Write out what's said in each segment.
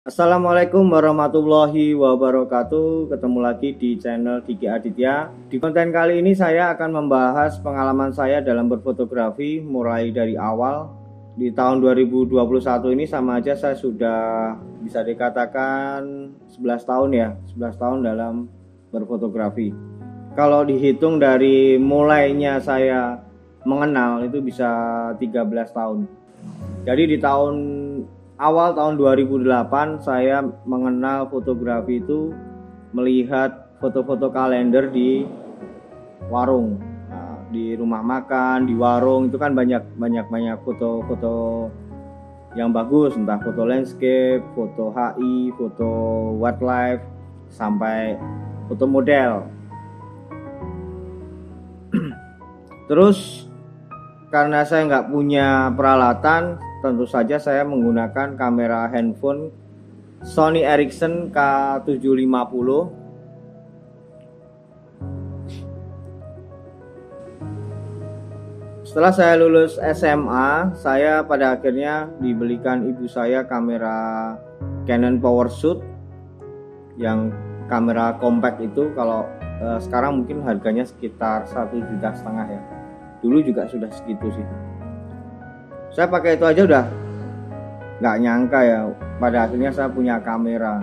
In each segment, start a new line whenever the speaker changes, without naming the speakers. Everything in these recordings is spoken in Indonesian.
Assalamualaikum warahmatullahi wabarakatuh. Ketemu lagi di channel Diki Aditya. Di konten kali ini saya akan membahas pengalaman saya dalam berfotografi mulai dari awal. Di tahun 2021 ini sama aja saya sudah bisa dikatakan 11 tahun ya, 11 tahun dalam berfotografi. Kalau dihitung dari mulainya saya mengenal itu bisa 13 tahun. Jadi di awal tahun 2008 saya mengenal fotografi itu melihat foto-foto kalender di warung. Nah, di rumah makan, di warung itu kan banyak foto-foto yang bagus, entah foto landscape, foto HI, foto wildlife, sampai foto model. Terus karena saya nggak punya peralatan, tentu saja saya menggunakan kamera handphone Sony Ericsson K750. Setelah saya lulus SMA, saya pada akhirnya dibelikan ibu saya kamera Canon PowerShoot yang kamera compact itu. Kalau sekarang mungkin harganya sekitar 1,5 juta ya. Dulu juga sudah segitu sih. Saya pakai itu aja udah nggak nyangka ya, pada akhirnya saya punya kamera.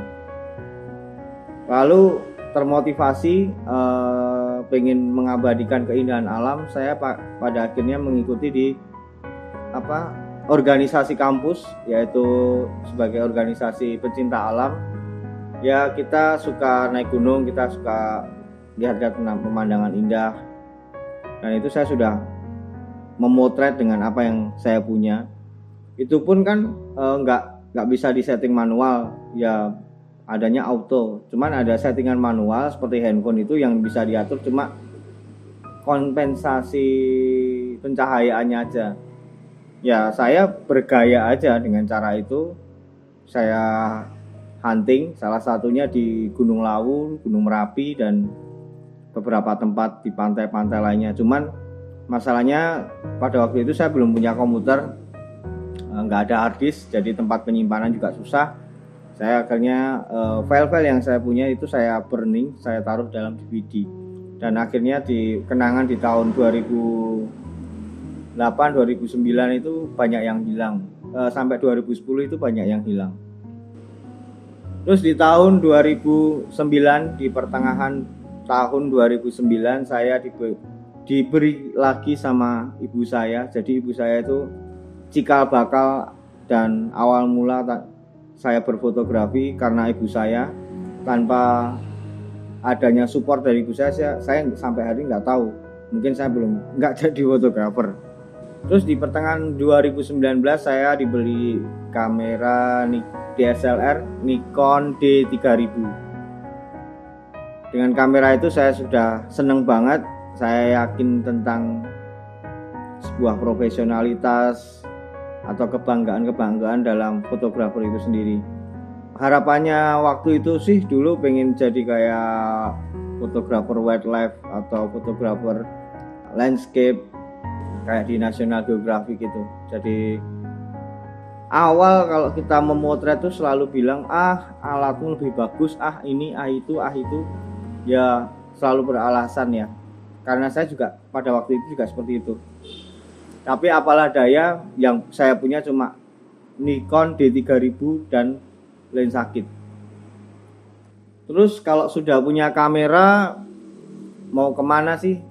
Lalu termotivasi pengen mengabadikan keindahan alam, saya pada akhirnya mengikuti di organisasi kampus, yaitu sebagai organisasi pencinta alam. Ya, kita suka naik gunung, kita suka lihat-lihat pemandangan indah, dan itu saya sudah memotret dengan apa yang saya punya. Itu pun kan nggak bisa disetting manual, ya adanya auto. Cuman ada settingan manual seperti handphone itu yang bisa diatur, cuma kompensasi pencahayaannya aja. Ya saya bergaya aja dengan cara itu. Saya hunting, salah satunya di Gunung Lawu, Gunung Merapi, dan beberapa tempat di pantai-pantai lainnya. Cuman masalahnya pada waktu itu saya belum punya komputer, nggak ada hard disk, jadi tempat penyimpanan juga susah. Saya akhirnya file-file yang saya punya itu saya burning, saya taruh dalam DVD. Dan akhirnya di kenangan di tahun 2008-2009 itu banyak yang hilang, sampai 2010 itu banyak yang hilang. Terus di tahun 2009, di pertengahan tahun 2009 saya diberi lagi sama ibu saya. Jadi ibu saya itu cikal bakal dan awal mula saya berfotografi karena ibu saya. Tanpa adanya support dari ibu saya sampai hari nggak tahu, mungkin saya nggak jadi fotografer. Terus di pertengahan 2019 saya dibeli kamera DSLR Nikon D3000. Dengan kamera itu saya sudah seneng banget. Saya yakin tentang sebuah profesionalitas atau kebanggaan dalam fotografer itu sendiri. Harapannya waktu itu sih dulu pengen jadi kayak fotografer wildlife atau fotografer landscape kayak di National Geographic gitu. Jadi awal kalau kita memotret tuh selalu bilang alatmu lebih bagus, ini, itu, ya selalu beralasan ya. Karena saya juga pada waktu itu juga seperti itu. Tapi apalah daya, yang saya punya cuma Nikon D3000 dan lensa kit. Terus kalau sudah punya kamera, mau kemana sih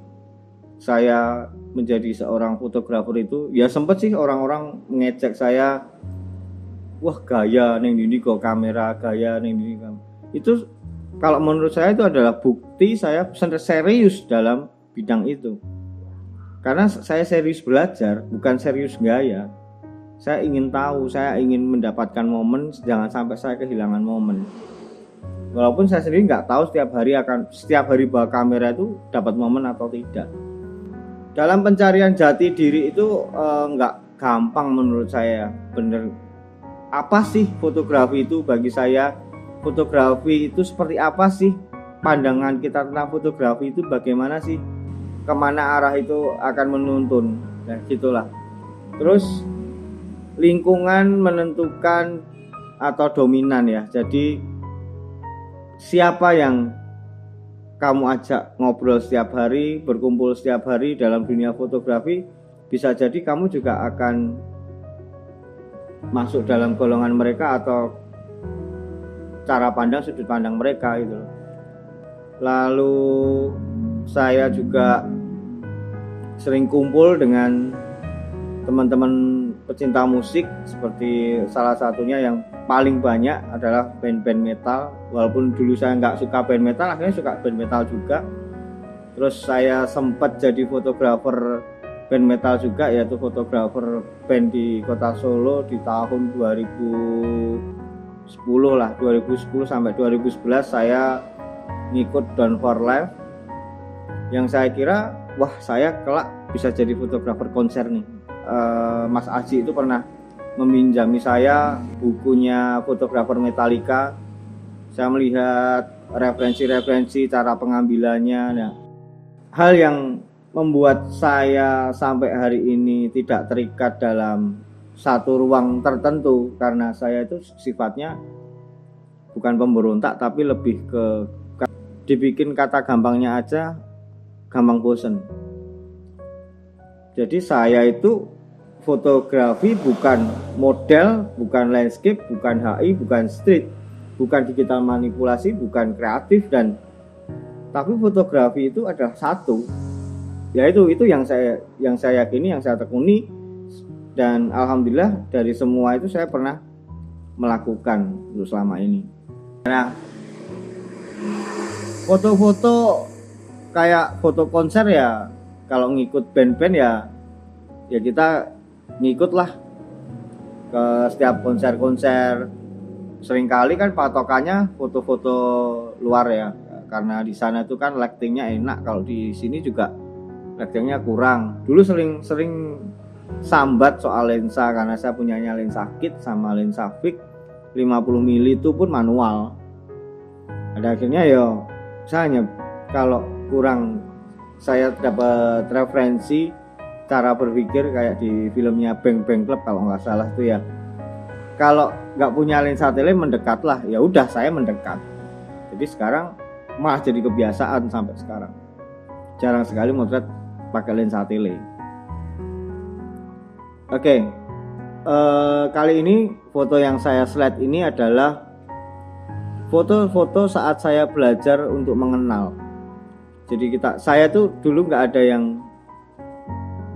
saya menjadi seorang fotografer itu? Ya sempet sih orang-orang mengecek saya, wah gaya neng ini kok kamera, gaya neng ini. Itu kalau menurut saya itu adalah bukti saya serius dalam bidang itu. Karena saya serius belajar, bukan serius gaya. Saya ingin tahu, saya ingin mendapatkan momen, jangan sampai saya kehilangan momen. Walaupun saya sendiri nggak tahu setiap hari bawa kamera itu dapat momen atau tidak. Dalam pencarian jati diri itu nggak gampang menurut saya. Bener, apa sih fotografi itu bagi saya? Fotografi itu seperti apa sih? Pandangan kita tentang fotografi itu bagaimana sih? Kemana arah itu akan menuntun? Nah gitulah. Terus lingkungan menentukan atau dominan ya. Jadi siapa yang kamu ajak ngobrol setiap hari, berkumpul setiap hari dalam dunia fotografi, bisa jadi kamu juga akan masuk dalam golongan mereka atau cara pandang, sudut pandang mereka gitu. Lalu saya juga sering kumpul dengan teman-teman pecinta musik, seperti salah satunya yang paling banyak adalah band-band metal. Walaupun dulu saya nggak suka band metal, akhirnya suka band metal juga. Terus saya sempat jadi fotografer band metal juga, yaitu fotografer band di kota Solo di tahun 2010 lah, 2010 sampai 2011 saya ngikut Down for Life, yang saya kira wah saya kelak bisa jadi fotografer konser nih. Mas Aji itu pernah meminjami saya bukunya fotografer Metallica. Saya melihat referensi-referensi cara pengambilannya. Nah, hal yang membuat saya sampai hari ini tidak terikat dalam satu ruang tertentu, karena saya itu sifatnya bukan pemberontak, tapi lebih ke dibikin kata gampangnya aja gampang bosen. Jadi saya itu fotografi bukan model, bukan landscape, bukan HI, bukan street, bukan digital manipulasi, bukan kreatif, tapi fotografi itu adalah satu. Yaitu itu yang saya yakini, yang saya tekuni, dan alhamdulillah dari semua itu saya pernah melakukan untuk selama ini. Nah, foto-foto kayak foto konser ya, kalau ngikut band-band ya kita ngikutlah ke setiap konser-konser. Seringkali kan patokannya foto-foto luar ya, karena di sana itu kan lightingnya enak. Kalau di sini juga lightingnya kurang. Dulu sering sambat soal lensa, karena saya punyanya lensa kit sama lensa fix 50 mili itu pun manual. Ada akhirnya saya hanya kalau kurang, saya dapat referensi cara berpikir kayak di filmnya Bang Bang Club kalau nggak salah itu ya. Kalau nggak punya lensa tele mendekatlah, ya udah saya mendekat. Jadi sekarang malah jadi kebiasaan sampai sekarang. Jarang sekali motret pakai lensa tele. Oke, kali ini foto yang saya slide ini adalah foto-foto saat saya belajar untuk mengenal. Jadi saya tuh dulu nggak ada yang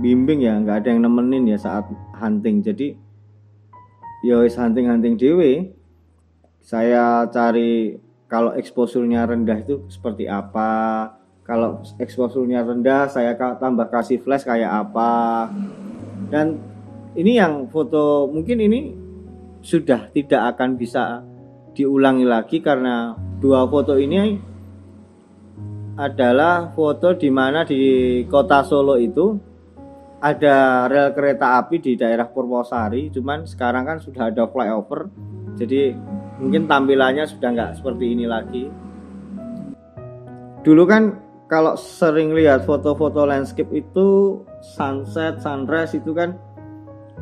bimbing ya, nggak ada yang nemenin ya saat hunting. Jadi hunting dewe. Saya cari kalau exposure-nya rendah itu seperti apa. Kalau exposure-nya rendah saya tambah kasih flash kayak apa. Dan ini yang foto mungkin ini sudah tidak akan bisa diulangi lagi, karena dua foto ini adalah foto di mana di kota Solo itu ada rel kereta api di daerah Purwosari, cuman sekarang kan sudah ada flyover, jadi mungkin tampilannya sudah nggak seperti ini lagi. Dulu kan kalau sering lihat foto-foto landscape itu sunset, sunrise itu kan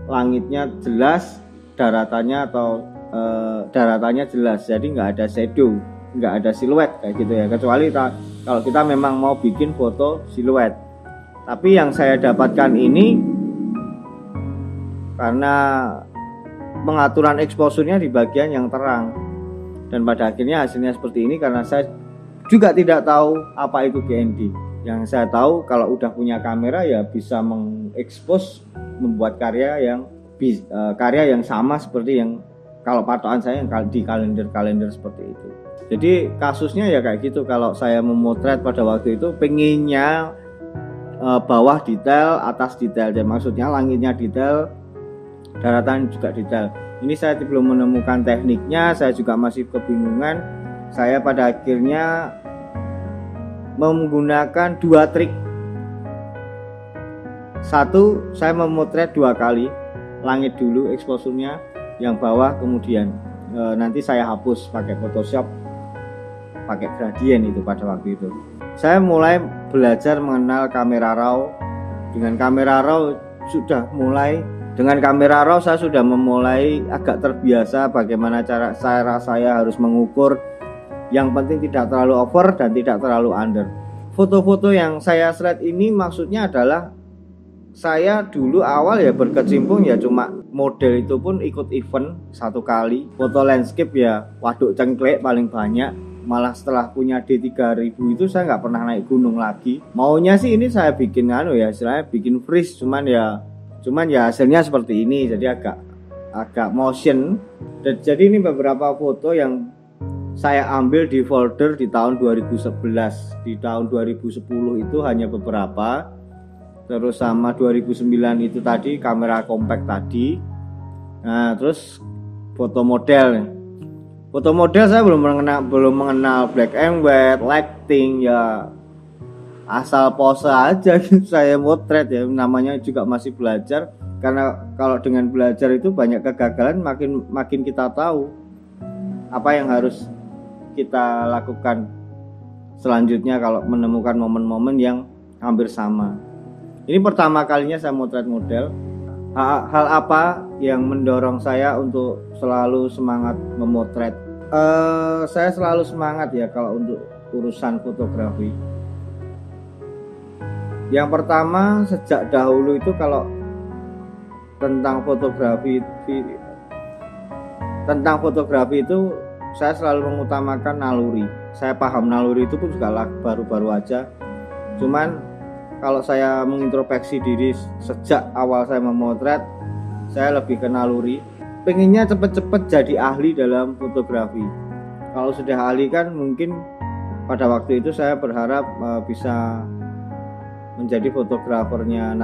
langitnya jelas, daratannya jelas, jadi nggak ada shadow, nggak ada siluet kayak gitu ya, kecuali kalau kita memang mau bikin foto siluet. Tapi yang saya dapatkan ini karena pengaturan exposure-nya di bagian yang terang, dan pada akhirnya hasilnya seperti ini, karena saya juga tidak tahu apa itu GND. Yang saya tahu kalau udah punya kamera ya bisa mengekspos, membuat karya yang sama seperti yang kalau patokan saya yang di kalender seperti itu. Jadi kasusnya ya kayak gitu. Kalau saya memotret pada waktu itu pengennya bawah detail, atas detail, dan maksudnya langitnya detail, daratan juga detail. Ini saya belum menemukan tekniknya, saya juga masih kebingungan. Saya pada akhirnya menggunakan dua trik. Satu, saya memotret dua kali, langit dulu exposure-nya, yang bawah kemudian nanti saya hapus pakai Photoshop, pakai gradient itu pada waktu itu. Saya mulai belajar mengenal kamera RAW. Dengan kamera RAW sudah mulai Dengan kamera RAW saya sudah memulai agak terbiasa bagaimana cara saya harus mengukur. Yang penting tidak terlalu over dan tidak terlalu under. Foto-foto yang saya slide ini maksudnya adalah saya dulu awal ya berkecimpung ya cuma model itu pun ikut event satu kali. Foto landscape ya waduk cengklek paling banyak. Malah setelah punya D3000 itu saya nggak pernah naik gunung lagi. Maunya sih ini saya bikin istilahnya bikin freeze, cuman ya hasilnya seperti ini, jadi agak motion. Dan jadi ini beberapa foto yang saya ambil di folder di tahun 2011. Di tahun 2010 itu hanya beberapa. Terus sama 2009 itu tadi kamera compact tadi. Nah, terus foto model. Foto model saya belum mengenal black and white, lighting, ya asal pose aja saya motret ya, namanya juga masih belajar. Karena kalau dengan belajar itu banyak kegagalan, makin kita tahu apa yang harus kita lakukan selanjutnya kalau menemukan momen-momen yang hampir sama. Ini pertama kalinya saya motret model. Hal apa yang mendorong saya untuk selalu semangat memotret? Saya selalu semangat ya kalau untuk urusan fotografi. Yang pertama, sejak dahulu itu kalau tentang fotografi itu saya selalu mengutamakan naluri. Saya paham naluri itu pun juga baru-baru aja. Cuman kalau saya mengintrospeksi diri sejak awal saya memotret, saya lebih ke naluri. Pengennya cepet-cepet jadi ahli dalam fotografi. Kalau sudah ahli kan mungkin pada waktu itu saya berharap bisa menjadi fotografernya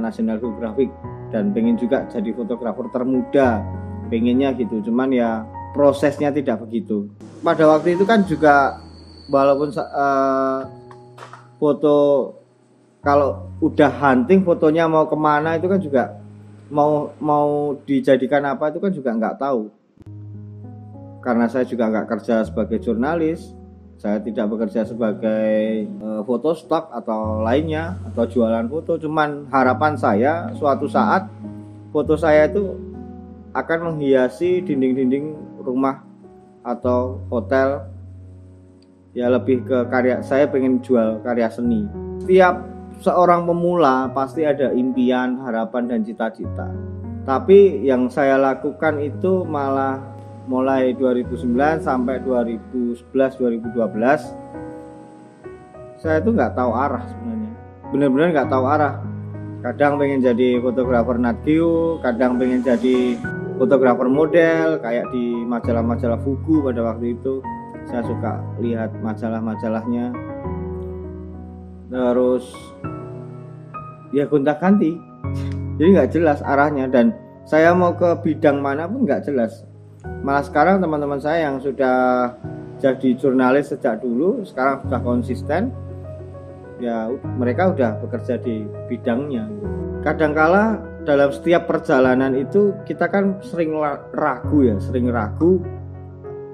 National Geographic dan pengen juga jadi fotografer termuda, pengennya gitu. Cuman ya prosesnya tidak begitu. Pada waktu itu kan juga walaupun foto kalau udah hunting fotonya mau kemana itu kan juga mau dijadikan apa itu kan juga nggak tahu. Karena saya juga nggak kerja sebagai jurnalis. Saya tidak bekerja sebagai fotostock atau lainnya atau jualan foto. Cuman harapan saya suatu saat foto saya itu akan menghiasi dinding-dinding rumah atau hotel. Ya lebih ke karya, saya pengen jual karya seni. Setiap seorang pemula pasti ada impian, harapan dan cita-cita. Tapi yang saya lakukan itu malah mulai 2009 sampai 2011-2012 saya itu nggak tahu arah sebenarnya, benar-benar nggak tahu arah. Kadang pengen jadi fotografer Nat Geo, kadang pengen jadi fotografer model kayak di majalah-majalah Fugu. Pada waktu itu saya suka lihat majalah-majalahnya, terus ya gonta-ganti, jadi nggak jelas arahnya dan saya mau ke bidang mana pun nggak jelas. Malah sekarang teman-teman saya yang sudah jadi jurnalis sejak dulu sekarang sudah konsisten, ya mereka udah bekerja di bidangnya. Kadangkala dalam setiap perjalanan itu kita kan sering ragu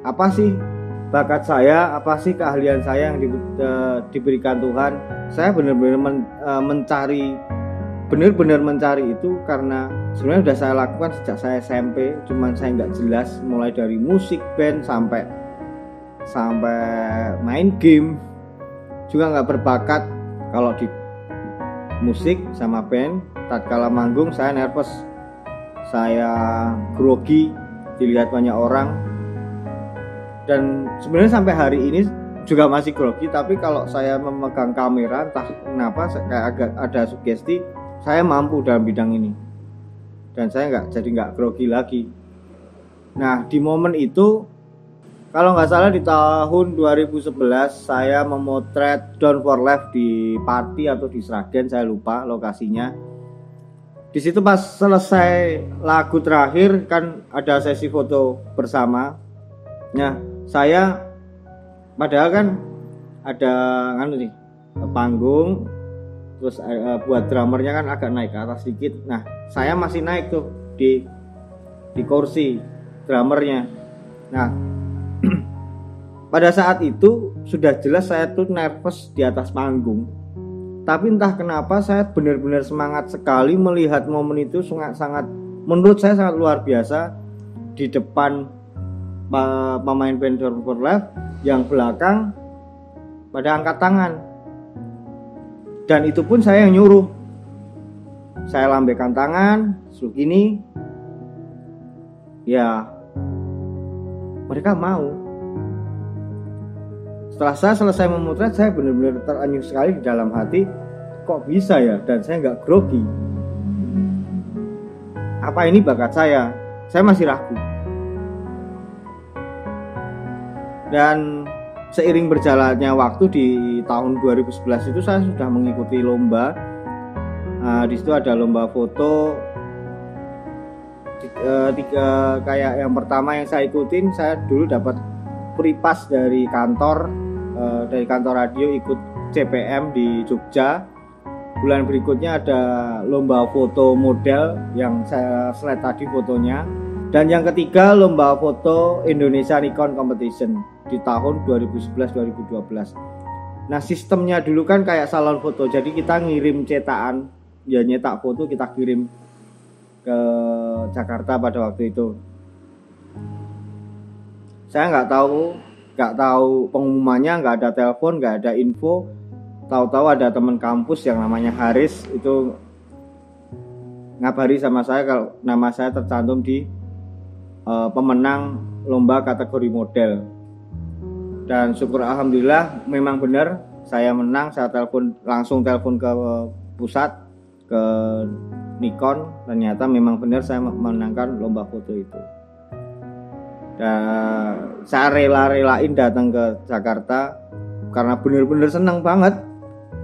apa sih bakat saya, apa sih keahlian saya yang diberikan Tuhan. Saya benar-benar mencari itu karena sebenarnya sudah saya lakukan sejak saya SMP, cuman saya nggak jelas, mulai dari musik band sampai main game juga nggak berbakat. Kalau di musik sama band tatkala manggung saya nervous, saya grogi dilihat banyak orang, dan sebenarnya sampai hari ini juga masih grogi. Tapi kalau saya memegang kamera entah kenapa kayak agak ada sugesti saya mampu dalam bidang ini dan saya nggak grogi lagi. Nah di momen itu kalau nggak salah di tahun 2011 saya memotret Down for Life di Pati atau di Sragen, saya lupa lokasinya. Di situ pas selesai lagu terakhir kan ada sesi foto bersama. Nah saya padahal kan ada panggung, terus buat drummernya kan agak naik ke atas sedikit. Nah saya masih naik tuh di kursi drummernya. Nah pada saat itu sudah jelas saya tuh nervous di atas panggung. Tapi entah kenapa saya benar-benar semangat sekali melihat momen itu, sangat menurut saya sangat luar biasa di depan pemain band Dorm for Life yang belakang pada angkat tangan. Dan itu pun saya yang nyuruh. Saya lambaikan tangan segini. Ya, mereka mau. Setelah saya selesai memotret, saya benar-benar teranyuh sekali di dalam hati. Kok bisa ya? Dan saya nggak grogi. Apa ini bakat saya? Saya masih ragu. Dan seiring berjalannya waktu di tahun 2011 itu saya sudah mengikuti lomba. Di situ ada lomba foto. Kayak yang pertama yang saya ikutin, saya dulu dapat free pass dari kantor radio ikut CPM di Jogja. Bulan berikutnya ada lomba foto model yang saya slide tadi fotonya. Dan yang ketiga lomba foto Indonesia Nikon Competition di tahun 2011-2012. Nah, sistemnya dulu kan kayak salon foto. Jadi kita ngirim cetakan, ya nyetak foto kita kirim ke Jakarta pada waktu itu. Saya nggak tahu pengumumannya, nggak ada telepon, nggak ada info. Tahu-tahu ada teman kampus yang namanya Haris itu ngabari sama saya kalau nama saya tercantum di pemenang lomba kategori model. Dan syukur alhamdulillah memang benar saya menang. Saya langsung telepon ke pusat, ke Nikon, ternyata memang benar saya memenangkan lomba foto itu. Dan saya rela-relain datang ke Jakarta karena benar-benar senang banget.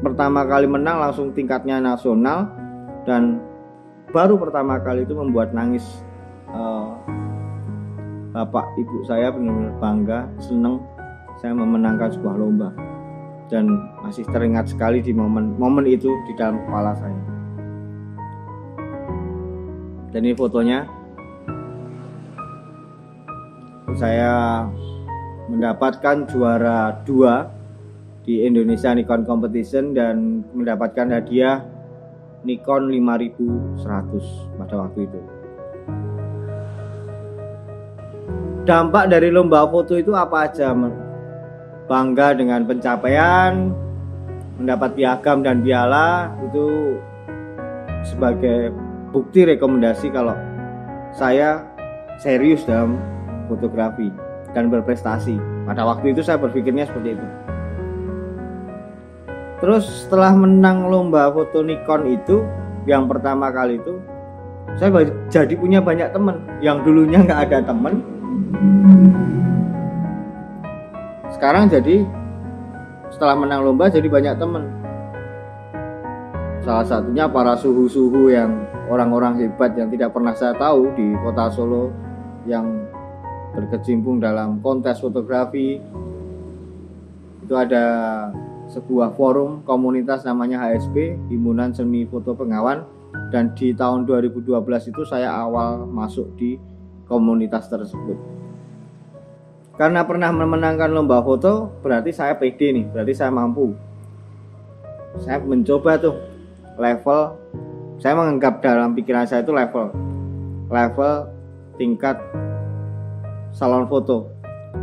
Pertama kali menang langsung tingkatnya nasional, dan baru pertama kali itu membuat nangis bapak ibu saya. Benar-benar bangga, senang saya memenangkan sebuah lomba, dan masih teringat sekali di momen itu di dalam kepala saya. Dan ini fotonya, saya mendapatkan juara 2 di Indonesia Nikon Competition dan mendapatkan hadiah Nikon 5100 pada waktu itu. Dampak dari lomba foto itu apa aja? Bangga dengan pencapaian, mendapat piagam dan piala, itu sebagai bukti rekomendasi kalau saya serius dalam fotografi dan berprestasi. Pada waktu itu saya berpikirnya seperti itu. Terus setelah menang lomba foto Nikon itu, yang pertama kali itu, saya jadi punya banyak teman. Yang dulunya nggak ada teman, sekarang jadi setelah menang lomba jadi banyak teman. Salah satunya para suhu-suhu yang orang-orang hebat yang tidak pernah saya tahu di kota Solo, yang berkecimpung dalam kontes fotografi. Itu ada sebuah forum komunitas namanya HSP, Himpunan Seni Foto Bengawan, dan di tahun 2012 itu saya awal masuk di komunitas tersebut. Karena pernah memenangkan lomba foto, berarti saya pede nih, berarti saya mampu. Saya mencoba tuh level, saya menganggap dalam pikiran saya itu level tingkat salon foto.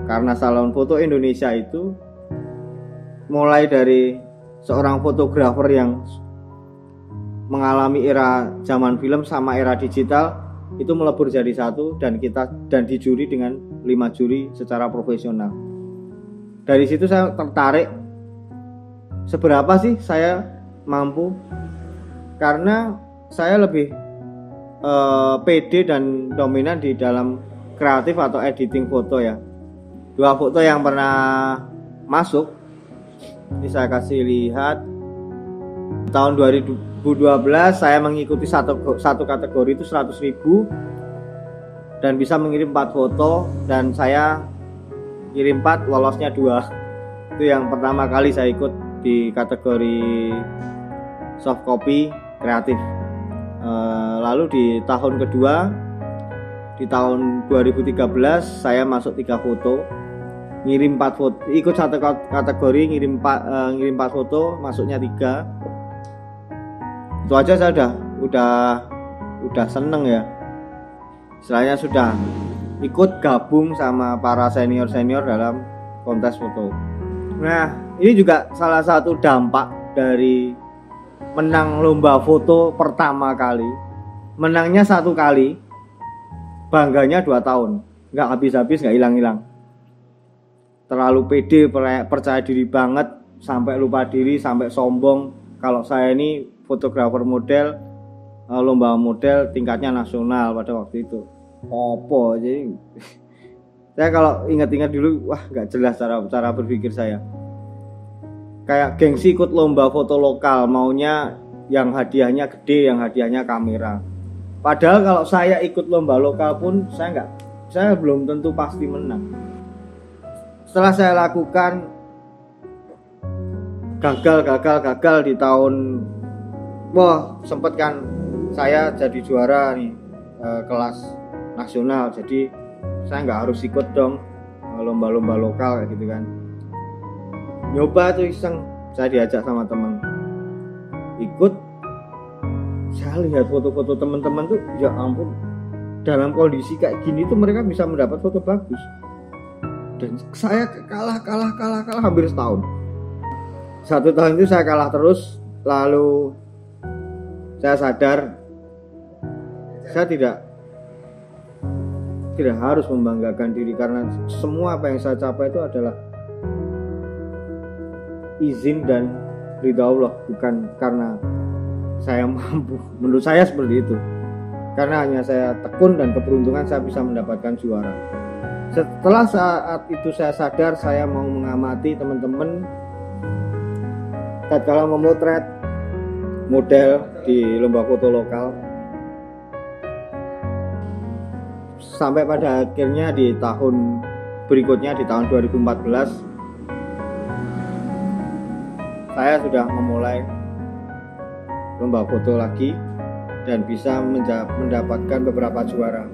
Karena salon foto Indonesia itu mulai dari seorang fotografer yang mengalami era zaman film sama era digital itu melebur jadi satu, dan dijuri dengan 5 juri secara profesional. Dari situ saya tertarik seberapa sih saya mampu, karena saya lebih pede dan dominan di dalam kreatif atau editing foto ya. 2 foto yang pernah masuk ini saya kasih lihat. Tahun 2012 saya mengikuti satu kategori itu 100.000 dan bisa mengirim 4 foto, dan saya kirim 4, lolosnya 2. Itu yang pertama kali saya ikut di kategori soft copy kreatif. Lalu di tahun kedua, di tahun 2013 saya masuk 3 foto, ngirim 4 foto, ikut satu kategori, ngirim 4 foto, masuknya 3. Itu aja saya udah seneng ya. Istilahnya sudah ikut gabung sama para senior-senior dalam kontes foto. Nah, ini juga salah satu dampak dari menang lomba foto pertama kali. Menangnya 1 kali, bangganya 2 tahun. Nggak habis-habis, nggak hilang-hilang. Terlalu pede, percaya diri banget, sampai lupa diri, sampai sombong. Kalau saya ini fotografer model, lomba model tingkatnya nasional pada waktu itu. Opo, jadi saya kalau ingat-ingat dulu, wah nggak jelas cara berpikir saya. Kayak gengsi ikut lomba foto lokal, maunya yang hadiahnya gede, yang hadiahnya kamera. Padahal kalau saya ikut lomba lokal pun saya belum tentu pasti menang. Setelah saya lakukan gagal di tahun, sempet kan saya jadi juara nih kelas nasional, jadi saya nggak harus ikut dong lomba-lomba lokal kayak gitu kan. Nyoba tuh iseng, saya diajak sama teman ikut. Saya lihat foto-foto teman-teman tuh, ya ampun, dalam kondisi kayak gini tuh mereka bisa mendapat foto bagus, dan saya kalah hampir setahun. 1 tahun itu saya kalah terus. Lalu saya sadar saya tidak harus membanggakan diri, karena semua apa yang saya capai itu adalah izin dan ridha Allah, bukan karena saya mampu. Menurut saya seperti itu. Karena hanya saya tekun dan keberuntungan saya bisa mendapatkan juara. Setelah saat itu saya sadar, saya mau mengamati teman-teman tatkala memotret model di lomba foto lokal. Sampai pada akhirnya di tahun berikutnya, di tahun 2014, saya sudah memulai lomba foto lagi dan bisa mendapatkan beberapa juara.